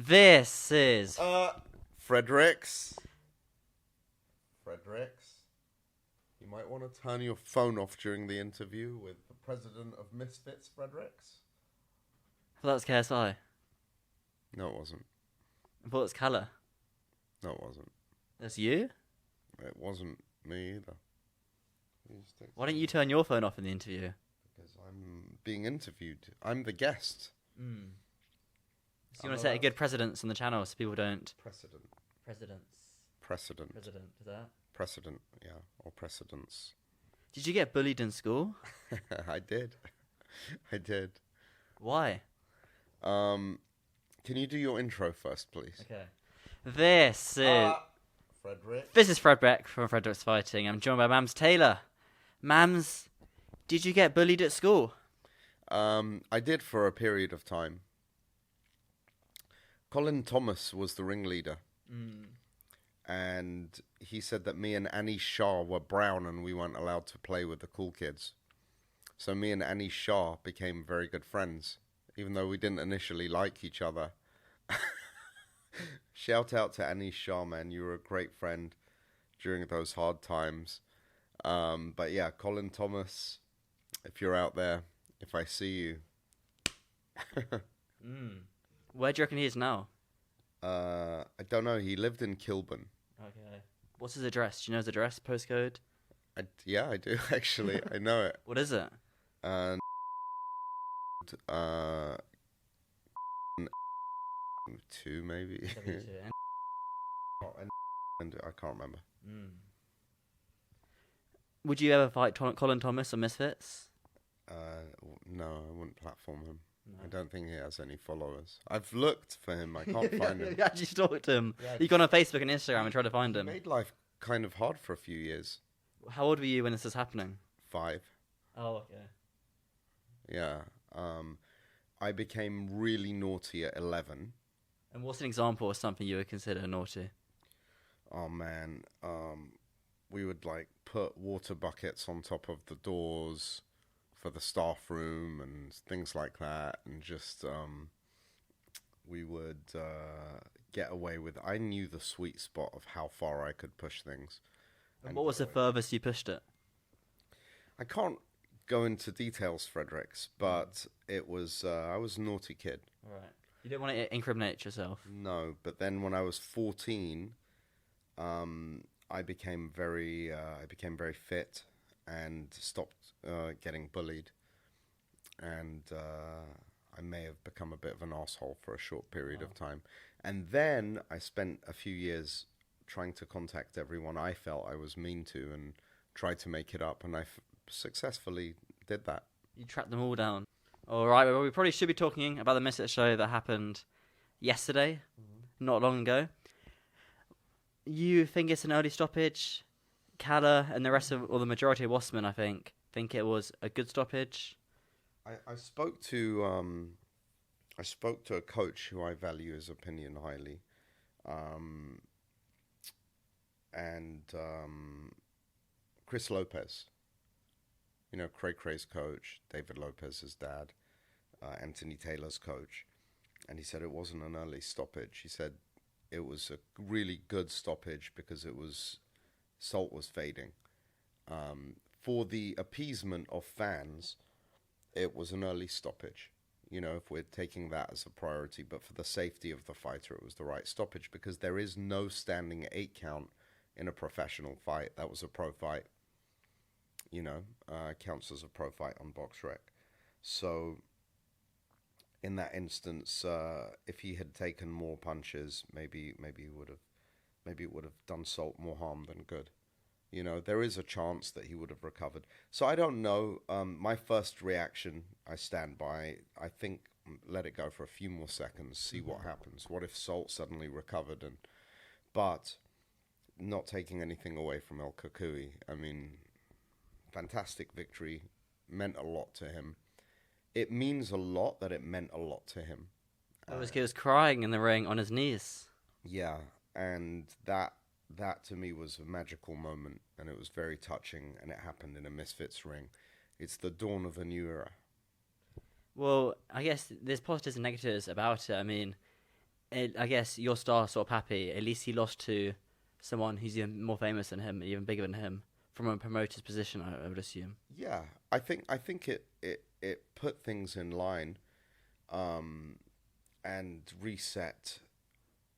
This is Fredericks. You might want to turn your phone off during the interview with the president of Misfits, Fredericks. I thought it was KSI. No, it wasn't. I thought it was Colour. No, it wasn't. That's you? It wasn't me either. Why don't you turn your phone off in the interview? Because I'm being interviewed. I'm the guest. So you want to set a good precedence on the channel so people don't... Precedent. Precedent, is that? Precedent, yeah. Or precedence. Did you get bullied in school? I did. Why? Can you do your intro first, please? Okay. This is... Frederick. This is Fred Beck from Fred Beck's Fighting. I'm joined by Mams Taylor. Mams, did you get bullied at school? I did for a period of time. Colin Thomas was the ringleader. And he said that me and Annie Shah were brown and we weren't allowed to play with the cool kids. So me and Annie Shah became very good friends, even though we didn't initially like each other. Shout out to Annie Shah, man. You were a great friend during those hard times. But yeah, Colin Thomas, if you're out there, if I see you. Where do you reckon he is now? I don't know. He lived in Kilburn. Okay. What's his address? Do you know his address, postcode? Yeah, I do, actually. I know it. What is it? Two, maybe. And I can't remember. Would you ever fight Colin Thomas or Misfits? No, I wouldn't platform him. No. I don't think he has any followers. I've looked for him. I can't find him. You actually stalked him. Yeah, You gone on Facebook and Instagram and tried to find him. He made life kind of hard for a few years. How old were you when this was happening? 5. Oh, okay. Yeah. I became really naughty at 11. And what's an example of something you would consider naughty? Oh, man. We would, put water buckets on top of the doors for the staff room and things like that. And just, we would get away with... I knew the sweet spot of how far I could push things. And what was the furthest you pushed it? I can't go into details, Fredericks, but it was... I was a naughty kid. Right. You didn't want to incriminate yourself? No, but then when I was 14... I became very fit and stopped getting bullied, and I may have become a bit of an asshole for a short period of time. And then I spent a few years trying to contact everyone I felt I was mean to and tried to make it up, and I successfully did that. You tracked them all down. All right, well, we probably should be talking about the Misfits show that happened yesterday, not long ago. You think it's an early stoppage? Calla and the rest of, or the majority of Wasserman, I think it was a good stoppage. I spoke to a coach who I value his opinion highly, and Chris Lopez. You know, Cray Cray's coach, David Lopez's dad, Anthony Taylor's coach, and he said it wasn't an early stoppage. He said it was a really good stoppage because Salt was fading. For the appeasement of fans, it was an early stoppage. You know, if we're taking that as a priority, but for the safety of the fighter, it was the right stoppage because there is no standing 8 count in a professional fight. That was a pro fight. You know, counts as a pro fight on BoxRec. So in that instance, if he had taken more punches, maybe it would have done Salt more harm than good. You know, there is a chance that he would have recovered. So I don't know. My first reaction, I stand by. I think let it go for a few more seconds, see what happens. What if Salt suddenly recovered? But not taking anything away from El Kakui. I mean, fantastic victory, meant a lot to him. It means a lot that it meant a lot to him. He was crying in the ring on his knees. Yeah, and that to me was a magical moment, and it was very touching, and it happened in a Misfits ring. It's the dawn of a new era. Well, I guess there's positives and negatives about it. I mean, I guess your star, Salt Papi, at least he lost to someone who's even more famous than him, even bigger than him, from a promoter's position, I would assume. Yeah, I think it put things in line, and reset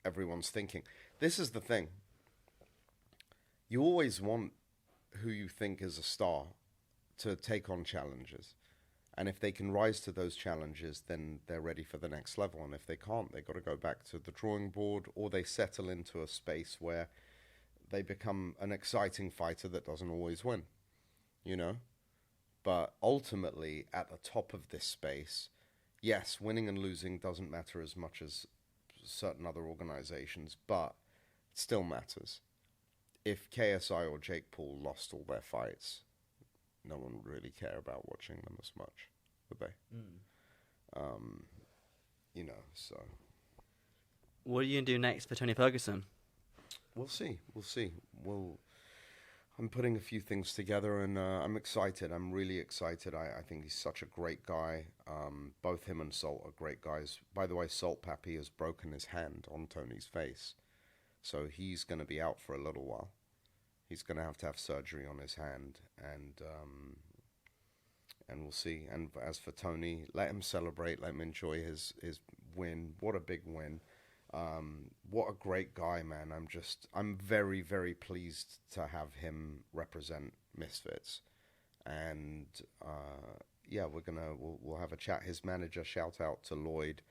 everyone's thinking. This is the thing. You always want who you think is a star to take on challenges. And if they can rise to those challenges, then they're ready for the next level. And if they can't, they've got to go back to the drawing board, or they settle into a space where they become an exciting fighter that doesn't always win, you know? But ultimately, at the top of this space, yes, winning and losing doesn't matter as much as certain other organizations, but it still matters. If KSI or Jake Paul lost all their fights, no one would really care about watching them as much, would they? You know, so What are you going to do next for Tony Ferguson? we'll see. I'm putting a few things together, and I'm excited. I'm really excited. I think he's such a great guy. Both him and Salt are great guys. By the way, Salt Papi has broken his hand on Tony's face, so he's going to be out for a little while. He's going to have surgery on his hand, and we'll see. And as for Tony, let him celebrate. Let him enjoy his win. What a big win. What a great guy, man. I'm very, very pleased to have him represent Misfits. And yeah, we'll have a chat. His manager, shout out to Lloyd,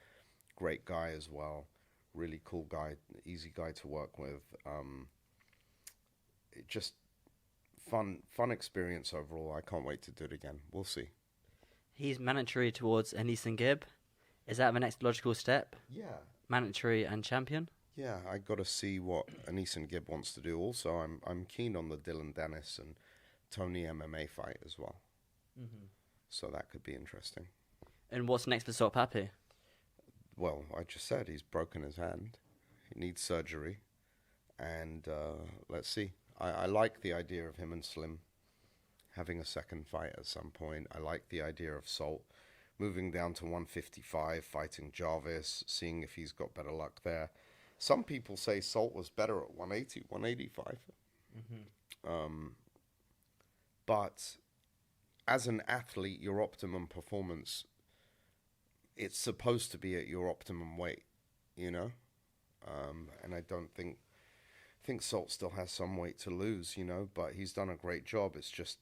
great guy as well. Really cool guy, easy guy to work with. Just fun experience overall. I can't wait to do it again. We'll see. He's mandatory towards Anison Gibb. Is that the next logical step? Yeah. Mandatory and champion? Yeah, I got to see what Anison Gibb wants to do. Also, I'm keen on the Dillon Danis and Tony MMA fight as well. Mm-hmm. So that could be interesting. And what's next for Salt Papi? Well, I just said he's broken his hand. He needs surgery. And let's see. I like the idea of him and Slim having a second fight at some point. I like the idea of Salt moving down to 155, fighting Jarvis, seeing if he's got better luck there. Some people say Salt was better at 180, 185. Mm-hmm. But as an athlete, your optimum performance, it's supposed to be at your optimum weight, you know? And I don't think Salt still has some weight to lose, you know, but he's done a great job. It's just,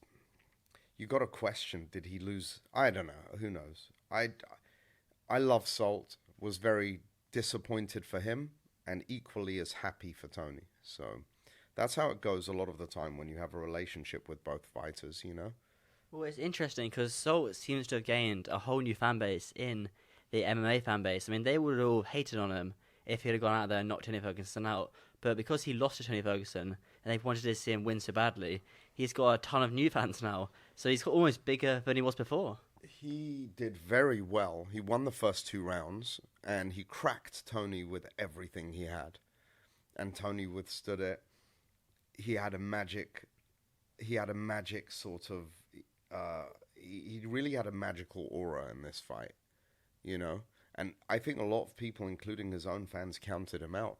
you got to question, did he lose? I don't know. Who knows? I love Salt, was very disappointed for him, and equally as happy for Tony. So that's how it goes a lot of the time when you have a relationship with both fighters, you know? Well, it's interesting because Salt seems to have gained a whole new fan base in the MMA fan base. I mean, they would have all hated on him if he had gone out there and knocked Tony Ferguson out. But because he lost to Tony Ferguson and they wanted to see him win so badly, he's got a ton of new fans now. So he's got almost bigger than he was before. He did very well. He won the first 2 rounds, and he cracked Tony with everything he had. And Tony withstood it. He had a magic sort of, he really had a magical aura in this fight, you know? And I think a lot of people, including his own fans, counted him out.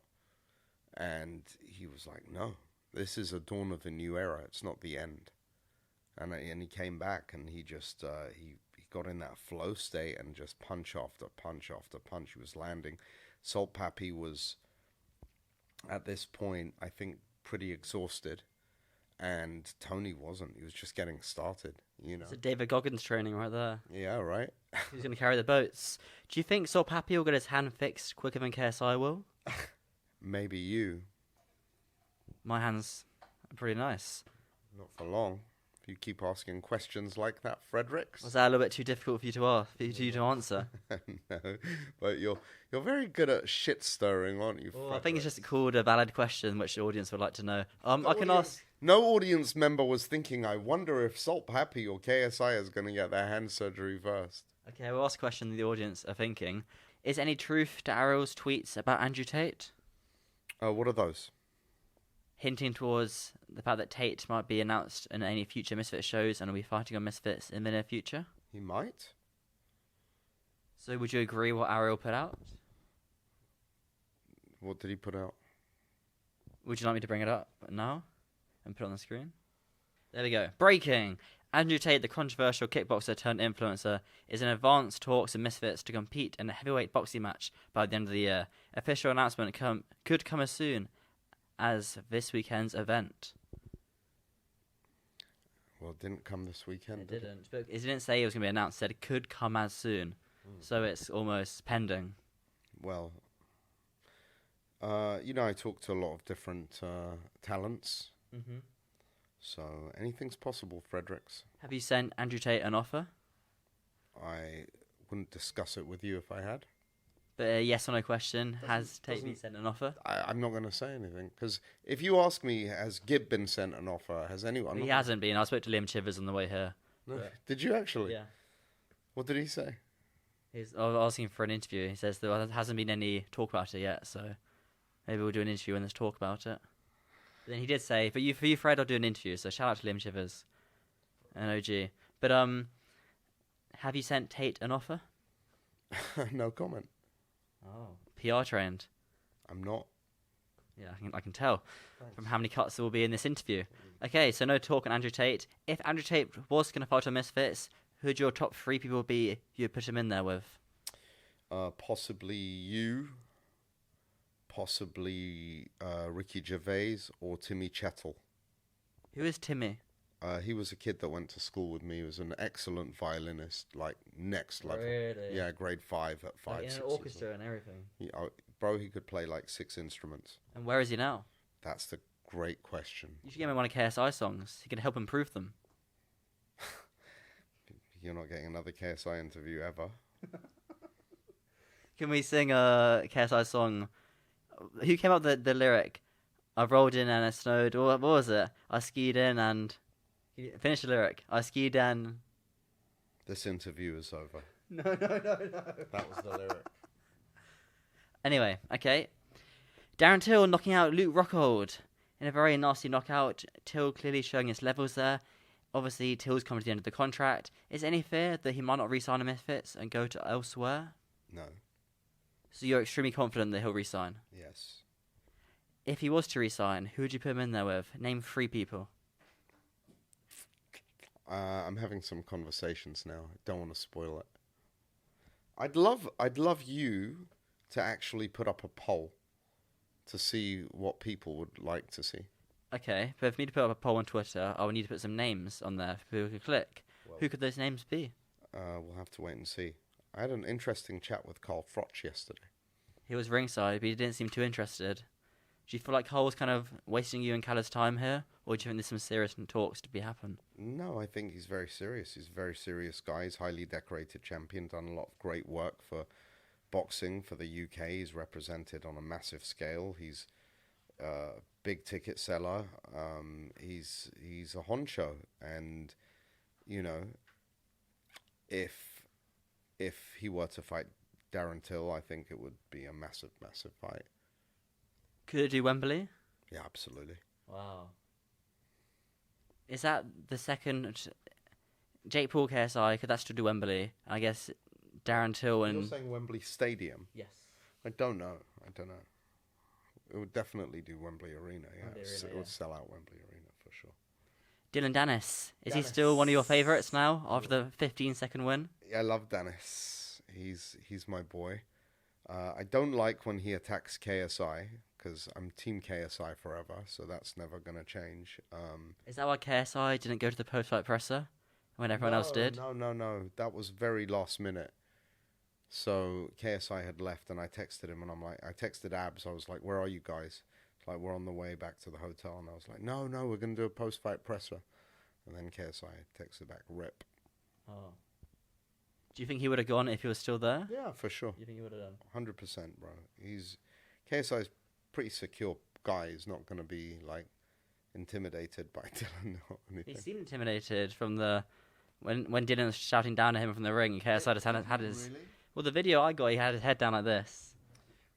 And he was like, no, this is a dawn of a new era. It's not the end. And he came back, and he just, he got in that flow state and just punch after punch after punch. He was landing. Salt Papi was, at this point, I think, pretty exhausted. And Tony wasn't. He was just getting started, you know. It's a David Goggins training right there. Yeah, right. He's going to carry the boats. Do you think Salt Papi will get his hand fixed quicker than KSI will? Maybe you. My hands are pretty nice. Not for long. If you keep asking questions like that, Fredericks. Was that a little bit too difficult for you to ask, for you to answer? No, but you're very good at shit stirring, aren't you? Well, I think it's just called a valid question, which the audience would like to know. I can ask. No audience member was thinking, I wonder if Salt Papi or KSI is going to get their hand surgery first. Okay, we'll ask a question the audience are thinking. Is any truth to Ariel's tweets about Andrew Tate? What are those? Hinting towards the fact that Tate might be announced in any future Misfits shows and will be fighting on Misfits in the near future. He might. So would you agree what Ariel put out? What did he put out? Would you like me to bring it up now and put it on the screen? There we go. Breaking! Andrew Tate, the controversial kickboxer turned influencer, is in advanced talks with Misfits to compete in a heavyweight boxing match by the end of the year. Official announcement could come as soon as this weekend's event. Well, it didn't come this weekend. It didn't. But it didn't say it was going to be announced. It said it could come as soon. So it's almost pending. Well, I talk to a lot of different talents. Mm-hmm. So anything's possible, Fredericks. Have you sent Andrew Tate an offer? I wouldn't discuss it with you if I had. But a yes or no question, has Tate been sent an offer? I'm not going to say anything, because if you ask me, has Gibb been sent an offer, has anyone? He hasn't been. I spoke to Liam Chivers on the way here. No. Did you actually? Yeah. What did he say? He's asking for an interview. He says there hasn't been any talk about it yet, so maybe we'll do an interview when there's talk about it. But then he did say, for you, Fred, I'll do an interview, so shout out to Liam Chivers, an OG. But have you sent Tate an offer? No comment. Oh. PR trained. I'm not. Yeah, I can tell from how many cuts there will be in this interview. Okay, so no talk on Andrew Tate. If Andrew Tate was going to fight on Misfits, who'd your top 3 people be you'd put him in there with? Possibly you, possibly Ricky Gervais or Timmy Chettle. Who is Timmy? He was a kid that went to school with me. He was an excellent violinist, like next level. Really? Yeah, grade 5 at 5. Like in an orchestra and everything. He could play like 6 instruments. And where is he now? That's the great question. You should get him one of KSI songs. He can help improve them. You're not getting another KSI interview ever. Can we sing a KSI song? Who came up with the lyric? I rolled in and it snowed. What was it? I skied in and... Finish the lyric. I skied and... This interview is over. No. That was the lyric. Anyway, okay. Darren Till knocking out Luke Rockhold in a very nasty knockout. Till clearly showing his levels there. Obviously, Till's coming to the end of the contract. Is there any fear that he might not re-sign a Misfits and go to elsewhere? No. So you're extremely confident that he'll re-sign? Yes. If he was to re-sign, who would you put him in there with? Name 3 people. I'm having some conversations now. I don't want to spoil it. I'd love you to actually put up a poll to see what people would like to see. Okay, but for me to put up a poll on Twitter, I would need to put some names on there for people to click. Well, who could those names be? We'll have to wait and see. I had an interesting chat with Carl Froch yesterday. He was ringside, but he didn't seem too interested. Do you feel like Carl was kind of wasting you and Callum's time here? Or do you think there's some serious talks to be happen? No, I think he's very serious. He's a very serious guy. He's highly decorated champion, done a lot of great work for boxing for the UK. He's represented on a massive scale. He's a big ticket seller. He's a honcho. And, you know, if he were to fight Darren Till, I think it would be a massive, massive fight. Could it do Wembley? Yeah, absolutely. Wow. Is that the second... Jake Paul KSI, could that still do Wembley? I guess Darren Till and... You're saying Wembley Stadium? Yes. I don't know. It would definitely do Wembley Arena, yeah. It would sell out Wembley Arena, for sure. Dillon Danis. Is he still one of your favourites now, after the 15-second win? Yeah, I love Danis. He's my boy. I don't like when he attacks KSI, because I'm Team KSI forever, so that's never going to change. Is that why KSI didn't go to the post-fight presser when everyone else did? No. That was very last minute. So KSI had left, and I texted him, and I texted Abs. I was like, "Where are you guys?" It's like, "We're on the way back to the hotel." And I was like, "No, we're going to do a post-fight presser." And then KSI texted back, "Rip." Oh. Do you think he would have gone if he was still there? Yeah, for sure. You think he would have done? 100%, bro. KSI's pretty secure guy. He's not going to be like intimidated by Dillon or anything. He seemed intimidated from the when Dillon was shouting down at him from the ring. KSI just had his. Really? Well, the video I got, he had his head down like this.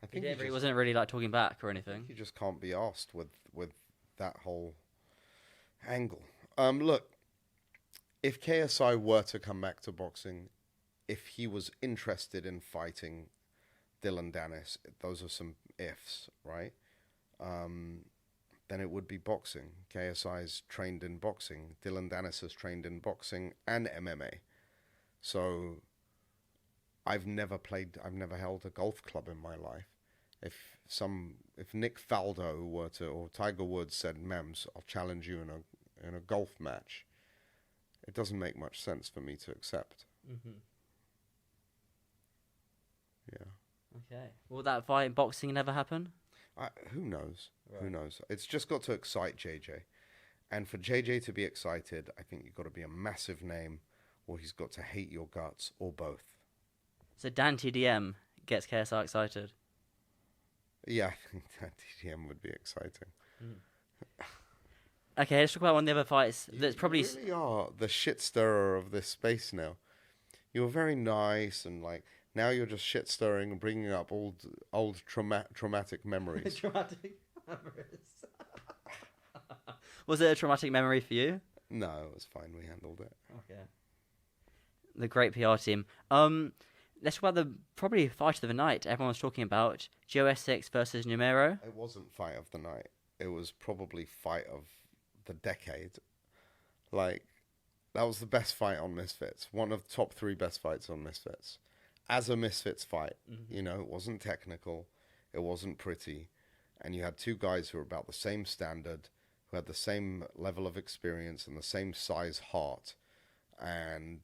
I think he wasn't really like talking back or anything. He just can't be asked with that whole angle. Look, if KSI were to come back to boxing, if he was interested in fighting Dillon Danis, those are some ifs, right? Then it would be boxing. KSI's trained in boxing. Dillon Danis has trained in boxing and MMA. So I've never held a golf club in my life. If Nick Faldo or Tiger Woods said, Mams, I'll challenge you in a golf match, it doesn't make much sense for me to accept. Mm-hmm. Yeah. Okay. Will that fight in boxing never happen? Who knows? Right. Who knows? It's just got to excite JJ. And for JJ to be excited, I think you've got to be a massive name, or he's got to hate your guts, or both. So Dan TDM gets KSI excited. Yeah, I think that TDM would be exciting. Okay, let's talk about one of the other fights. That's probably You really are the shit stirrer of this space now. You're very nice and like now you're just shit stirring and bringing up old traumatic memories. Traumatic memories. Was it a traumatic memory for you? No, it was fine. We handled it. Okay. The great PR team. Let's talk about the probably fight of the night everyone was talking about. Joe Essex versus Numero. It wasn't fight of the night. It was probably fight of the decade. Like, that was the best fight on Misfits. One of the top 3 best fights on Misfits. As a Misfits fight, you know, it wasn't technical. It wasn't pretty. And you had 2 guys who were about the same standard, who had the same level of experience and the same size heart. And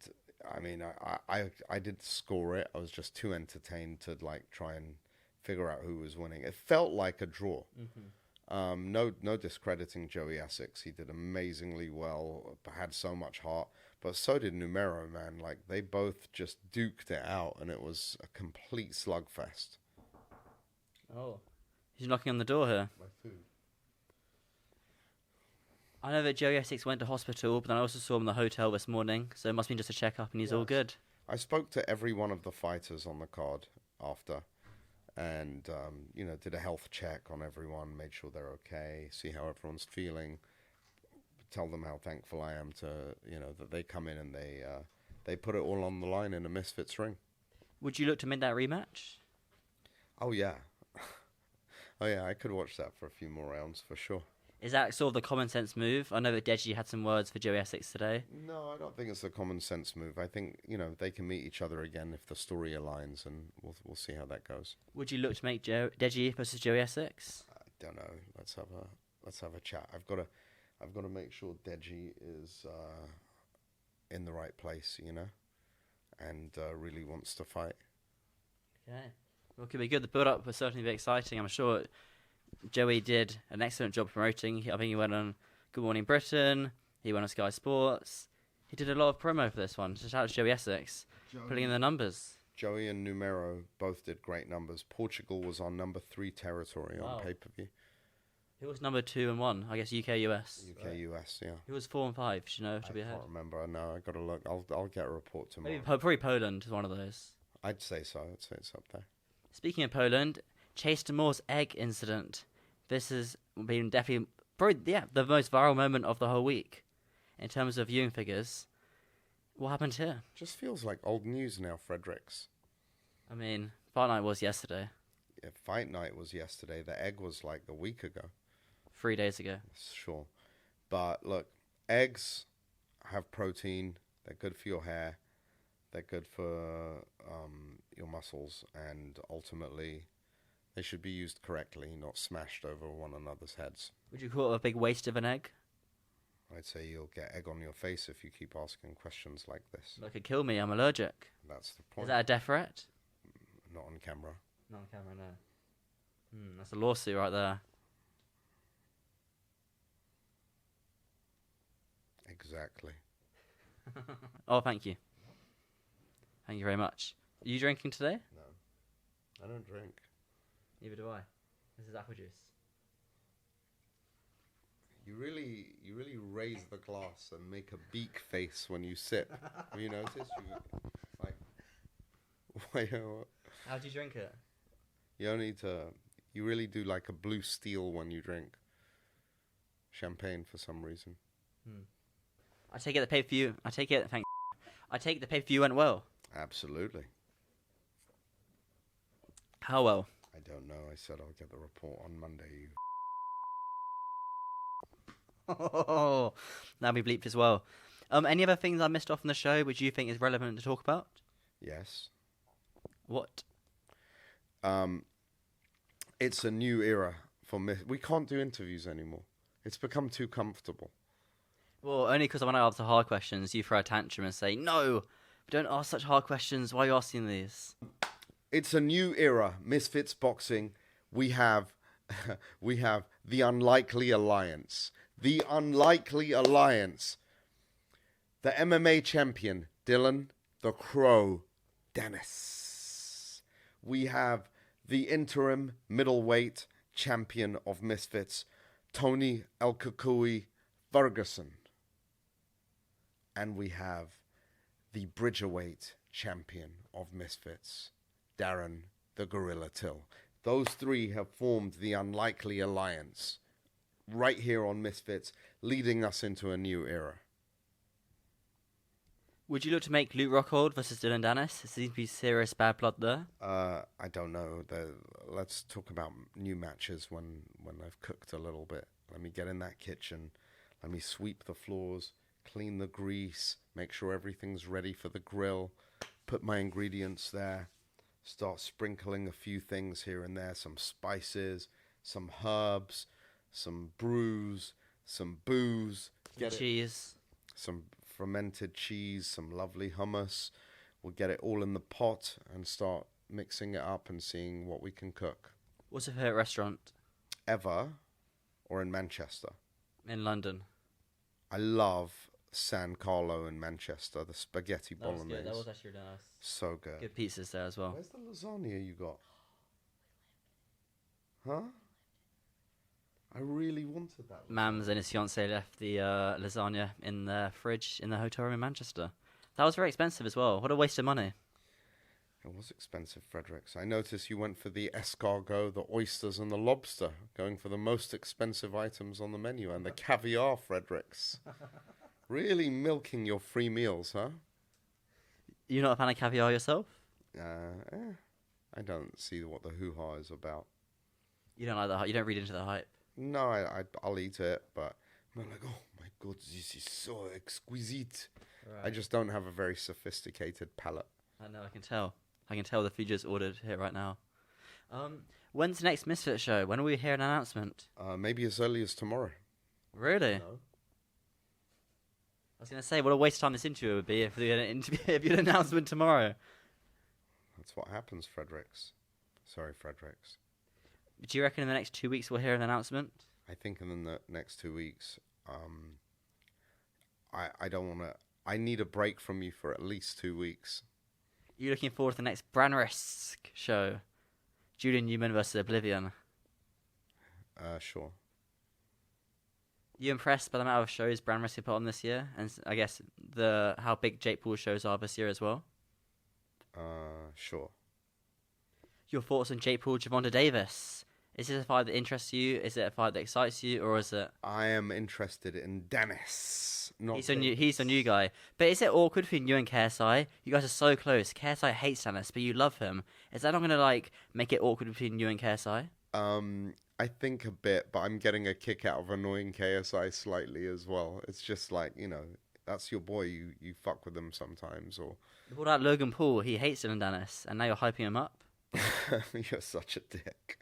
I mean, I did score it. I was just too entertained to like try and figure out who was winning. It felt like a draw. No discrediting Joey Essex. He did amazingly well. Had so much heart, but so did Numero. Man, like they both just duked it out, and it was a complete slugfest. Oh, he's knocking on the door here. My food. I know that Joey Essex went to hospital, but then I also saw him in the hotel this morning, so it must have been just a checkup, and he's all good. I spoke to every one of the fighters on the card after, and you know, did a health check on everyone, made sure they're okay, see how everyone's feeling, tell them how thankful I am to, you know, that they come in and they put it all on the line in a Misfits ring. Would you look to make that rematch? Oh yeah, oh yeah, I could watch that for a few more rounds for sure. Is that sort of the common sense move? I know that Deji had some words for Joey Essex today. No, I don't think it's a common sense move. I think, you know, they can meet each other again if the story aligns, and we'll see how that goes. Would you look to make Deji versus Joey Essex? I don't know. Let's have a chat. I've got to make sure Deji is in the right place, you know, and really wants to fight. Okay. Well, it could be good. The build-up will certainly be exciting. I'm sure Joey did an excellent job promoting. I think he went on Good Morning Britain. He went on Sky Sports. He did a lot of promo for this one. So shout out to Joey Essex, putting in the numbers. Joey and Numero both did great numbers. Portugal was on number 3 territory on pay-per-view. Who was number 2 and 1? I guess UK, US. UK, US, yeah. Who was 4 and 5? Do you know? To be I ahead. can't remember. No, I got to look. I'll get a report tomorrow. Maybe probably Poland is one of those. I'd say so. I'd say it's up there. Speaking of Poland, Chase DeMoor's egg incident. This has been definitely probably the most viral moment of the whole week in terms of viewing figures. What happened here? Just feels like old news now, Fredericks. I mean, Fight Night was yesterday. Yeah, Fight Night was yesterday. The egg was like a week ago. 3 days ago. Sure. But look, eggs have protein. They're good for your hair. They're good for your muscles. And ultimately, they should be used correctly, not smashed over one another's heads. Would you call it a big waste of an egg? I'd say you'll get egg on your face if you keep asking questions like this. That could kill me. I'm allergic. That's the point. Is that a death threat? Not on camera. Not on camera, no. That's a lawsuit right there. Exactly. Oh, thank you. Thank you very much. Are you drinking today? No. I don't drink. Neither do I. This is apple juice. You really raise the glass and make a beak face when you sip. Have you noticed? How do you drink it? You really do like a blue steel when you drink champagne for some reason. I take it the pay-per-view. I take it the pay-per-view went well. Absolutely. How well? I don't know. I said I'll get the report on Monday. Oh, that'll be bleeped as well. Any other things I missed off in the show which you think is relevant to talk about? Yes. What? It's a new era for we can't do interviews anymore. It's become too comfortable. Well, only because when I answer hard questions, you throw a tantrum and say, no, we don't ask such hard questions. Why are you asking these? It's a new era. Misfits boxing. We have the unlikely alliance. The unlikely alliance. The MMA champion, Dillon the Crow Danis. We have the interim middleweight champion of Misfits, Tony El Kukui Ferguson. And we have the bridgerweight champion of Misfits, Darren the Gorilla Till. Those three have formed the unlikely alliance right here on Misfits, leading us into a new era. Would you look to make Luke Rockhold versus Dillon Danis? There seems to be serious bad blood there. I don't know. Let's talk about new matches when I've cooked a little bit. Let me get in that kitchen. Let me sweep the floors, clean the grease, make sure everything's ready for the grill, put my ingredients there, start sprinkling a few things here and there, some spices, some herbs, some brews, some booze. Cheese. Some fermented cheese, some lovely hummus. We'll get it all in the pot and start mixing it up and seeing what we can cook. What's your favourite restaurant? Ever or in Manchester? In London. I love San Carlo in Manchester, the spaghetti bolognese. That was actually really nice. So good. Good pizzas there as well. Where's the lasagna you got? Huh? I really wanted that. Mams and his fiance left the lasagna in the fridge in the hotel room in Manchester. That was very expensive as well. What a waste of money. It was expensive, Fredericks. I noticed you went for the escargot, the oysters, and the lobster, going for the most expensive items on the menu, and the caviar, Fredericks. Really milking your free meals, huh? You're not a fan of caviar yourself? I don't see what the hoo-ha is about. You don't like the you don't read into the hype. No, I'll eat it, but I'm not like, oh my god, this is so exquisite. Right. I just don't have a very sophisticated palate. I know, I can tell. I can tell the food just ordered here right now. When's the next Misfit show? When will we hear an announcement? Maybe as early as tomorrow. Really? No. I was going to say, what a waste of time this interview would be if you had an announcement tomorrow. That's what happens, Fredericks. Sorry, Fredericks. Do you reckon in the next 2 weeks we'll hear an announcement? I think in the next 2 weeks, I don't want to... I need a break from you for at least 2 weeks. You looking forward to the next Branrisk show? Julian Newman versus Oblivion. Sure. You impressed by the amount of shows Branrisk put on this year? And I guess how big Jake Paul's shows are this year as well? Sure. Your thoughts on Jake Paul, Gervonta Davis? Is this a fight that interests you? Is it a fight that excites you? Or is it... I am interested in Danis. He's a new guy. But is it awkward between you and KSI? You guys are so close. KSI hates Danis, but you love him. Is that not going to make it awkward between you and KSI? I think a bit, but I'm getting a kick out of annoying KSI slightly as well. It's just that's your boy. You fuck with him sometimes. Or what about Logan Paul? He hates Dillon Danis, and now you're hyping him up? You're such a dick.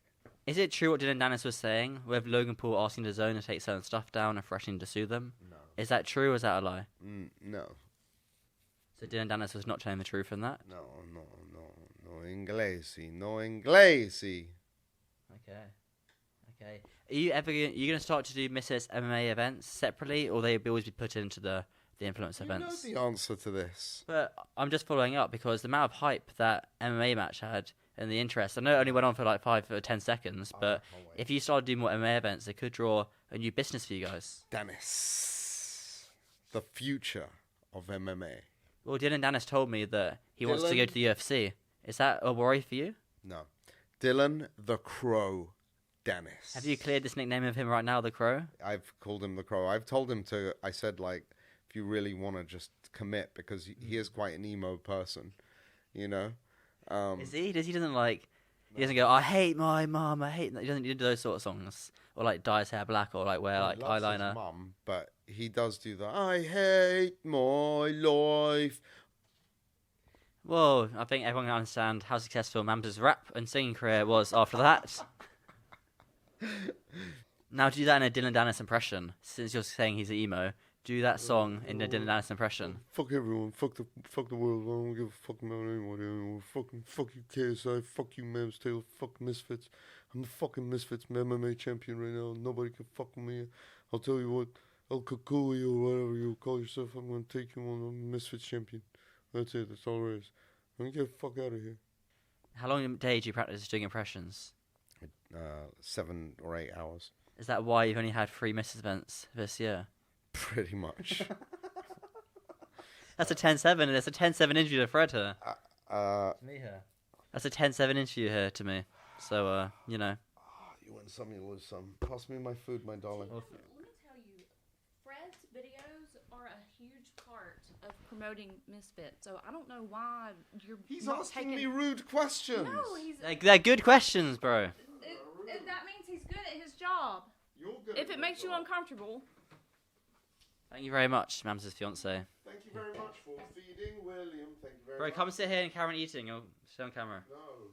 Is it true what Dillon Danis was saying, with Logan Paul asking the zone to take certain stuff down and threatening to sue them? No. Is that true or is that a lie? No. So Dillon Danis was not telling the truth in that? No inglesi, no inglesi. Okay. Are you going to start to do Misfits MMA events separately, or they always be put into the influence events? You know the answer to this. But I'm just following up because the amount of hype that MMA match had and the interest. I know it only went on for 5 or 10 seconds, but if you started doing more MMA events, it could draw a new business for you guys. Danis, the future of MMA. Well, Dillon Danis told me that he wants to go to the UFC. Is that a worry for you? No. Dillon the Crow Danis. Have you cleared this nickname of him right now, the Crow? I've called him the Crow. I've told him to, I said, if you really want to just commit, because he is quite an emo person, you know? Is he? He doesn't He doesn't go, I hate my mum, I hate... He doesn't do those sort of songs. Or, like, dye his hair black, or, like, wear, like, He loves his eyeliner. mum, but he does do the I hate my life. Well, I think everyone can understand how successful Mams' rap and singing career was after that. Now do that in a Dillon Danis impression, since you're saying he's an emo. Do that song in a Dillon Danis impression. Fuck everyone. Fuck the world. I don't give a fuck about anyone anymore. Fuck you, KSI. Fuck you, Mams, Taylor. Fuck Misfits. I'm the fucking Misfits MMA champion right now. Nobody can fuck with me. I'll tell you what. El Kakui or whatever you call yourself. I'm gonna take you on. I'm the Misfits champion. That's it. That's all there is. I'm gonna get the fuck out of here. How long a day do you practice doing impressions? 7 or 8 hours. Is that why you've only had 3 Misfits events this year? Pretty much. That's a 10-7, and it's a 10-7 interview to Fred here. Me here. That's a 10-7 interview here to me. So, you know. You win some, you lose some. Pass me my food, my darling. Let me tell you, Fred's videos are a huge part of promoting Misfits. So I don't know why you're He's not asking taking... me rude questions. No, he's... They're good questions, bro. that means he's good at his job. You're good If it makes you uncomfortable. Thank you very much, Mams' fiance. Thank you very much for feeding William. Thank you very Bro, much. come sit here and Karen eating. You'll stay on camera. No.